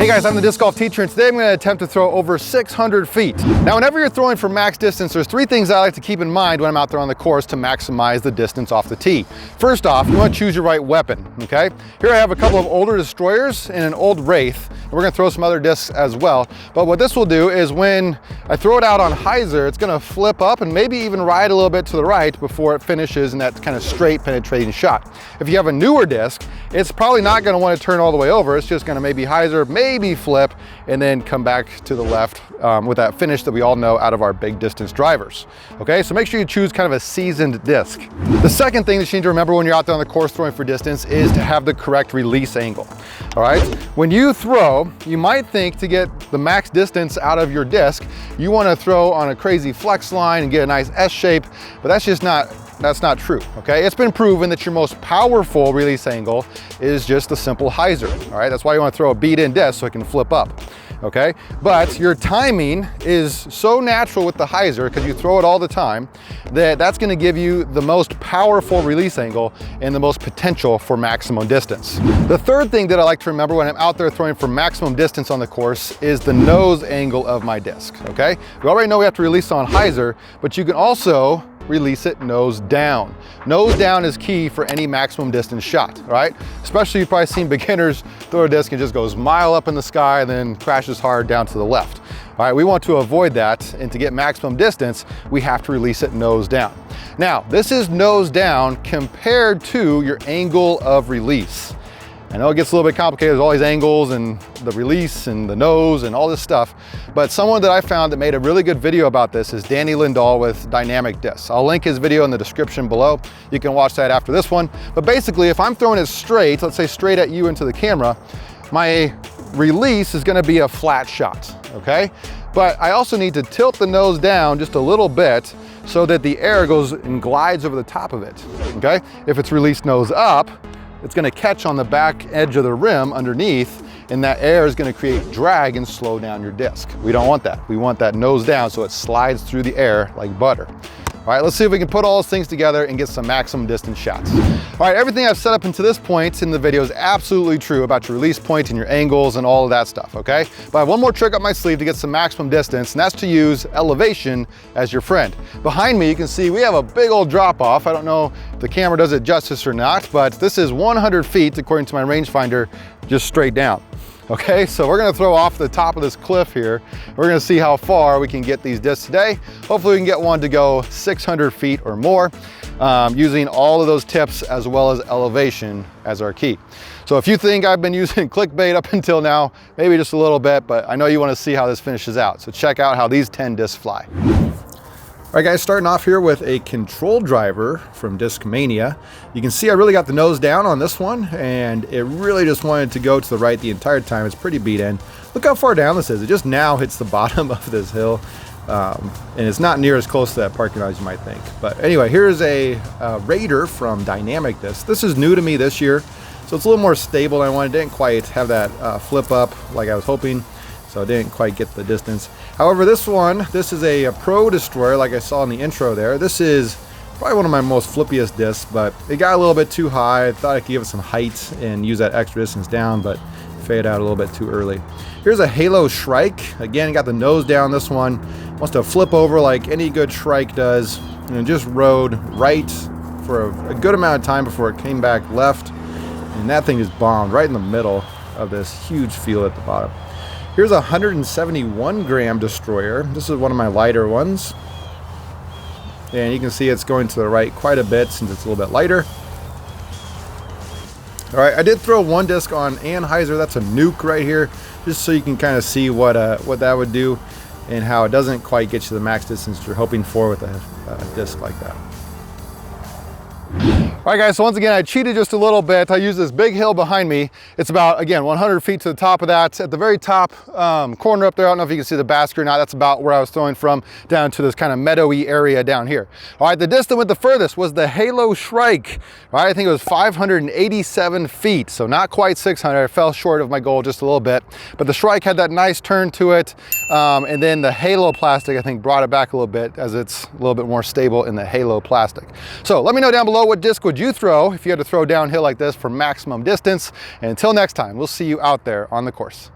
Hey guys, I'm the disc golf teacher, and today I'm going to attempt to throw over 600 feet. Now, whenever you're throwing for max distance, there's three things I like to keep in mind when I'm out there on the course to maximize the distance off the tee. First off, you want to choose your right weapon, okay? Here I have a couple of older destroyers and an old Wraith. We're going to throw some other discs as well. But what this will do is when I throw it out on hyzer, it's going to flip up and maybe even ride a little bit to the right before it finishes in that kind of straight penetrating shot. If you have a newer disc, it's probably not going to want to turn all the way over. It's just going to maybe hyzer, maybe flip, and then come back to the left with that finish that we all know out of our big distance drivers. Okay, so make sure you choose kind of a seasoned disc. The second thing that you need to remember when you're out there on the course throwing for distance is to have the correct release angle. All right, when you throw, you might think to get the max distance out of your disc, you want to throw on a crazy flex line and get a nice S shape, but that's not true, okay? It's been proven that your most powerful release angle is just a simple hyzer, all right? That's why you want to throw a beat-in disc so it can flip up, okay? But your timing is so natural with the hyzer, because you throw it all the time, that that's going to give you the most powerful release angle and the most potential for maximum distance. The third thing that I like to remember when I'm out there throwing for maximum distance on the course is the nose angle of my disc, okay? We already know we have to release on hyzer, but you can also release it nose down. Nose down is key for any maximum distance shot, right? Especially you've probably seen beginners throw a disc and just goes mile up in the sky and then crashes hard down to the left. All right, we want to avoid that, and to get maximum distance, we have to release it nose down. Now, this is nose down compared to your angle of release. I know it gets a little bit complicated, there's all these angles and the release and the nose and all this stuff, but someone that I found that made a really good video about this is Danny Lindahl with Dynamic Discs. I'll link his video in the description below. You can watch that after this one. But basically, if I'm throwing it straight, let's say straight at you into the camera, my release is gonna be a flat shot, okay? But I also need to tilt the nose down just a little bit so that the air goes and glides over the top of it, okay? If it's released nose up, it's gonna catch on the back edge of the rim underneath, and that air is gonna create drag and slow down your disc. We don't want that. We want that nose down so it slides through the air like butter. All right, let's see if we can put all those things together and get some maximum distance shots. All right, everything I've set up until this point in the video is absolutely true about your release point and your angles and all of that stuff, okay? But I have one more trick up my sleeve to get some maximum distance, and that's to use elevation as your friend. Behind me, you can see we have a big old drop off. I don't know if the camera does it justice or not, but this is 100 feet according to my rangefinder, just straight down. Okay, so we're gonna throw off the top of this cliff here. We're gonna see how far we can get these discs today. Hopefully we can get one to go 600 feet or more, using all of those tips as well as elevation as our key. So if you think I've been using clickbait up until now, maybe just a little bit, but I know you wanna see how this finishes out. So check out how these 10 discs fly. All right guys, starting off here with a control driver from Discmania. You can see I really got the nose down on this one, and it really just wanted to go to the right the entire time. It's pretty beat in. Look how far down this is. It just now hits the bottom of this hill, and it's not near as close to that parking lot as you might think. But anyway, here's a Raider from Dynamic Discs. This is new to me this year, so it's a little more stable than I wanted. It didn't quite have that flip up like I was hoping, so I didn't quite get the distance. However, this is a Pro Destroyer, like I saw in the intro there. This is probably one of my most flippiest discs, but it got a little bit too high. I thought I could give it some height and use that extra distance down, but fade out a little bit too early. Here's a Halo Shrike. Again, got the nose down. This one wants to flip over like any good Shrike does, and it just rode right for a good amount of time before it came back left, and that thing just bombed right in the middle of this huge field at the bottom. Here's a 171 gram destroyer. This is one of my lighter ones. And you can see it's going to the right quite a bit since it's a little bit lighter. All right, I did throw one disc on hyzer. That's a nuke right here, just so you can kind of see what that would do and how it doesn't quite get you the max distance you're hoping for with a disc like that. All right guys, so once again, I cheated just a little bit. I used this big hill behind me. It's about, again, 100 feet to the top of that. At the very top corner up there, I don't know if you can see the basket or not, that's about where I was throwing from, down to this kind of meadowy area down here. All right, the distance that went the furthest was the Halo Shrike. All right, I think it was 587 feet, so not quite 600. I fell short of my goal just a little bit, but the Shrike had that nice turn to it, and then the Halo plastic, I think, brought it back a little bit as it's a little bit more stable in the Halo plastic. So let me know down below, what disc would you throw if you had to throw downhill like this for maximum distance? And until next time, we'll see you out there on the course.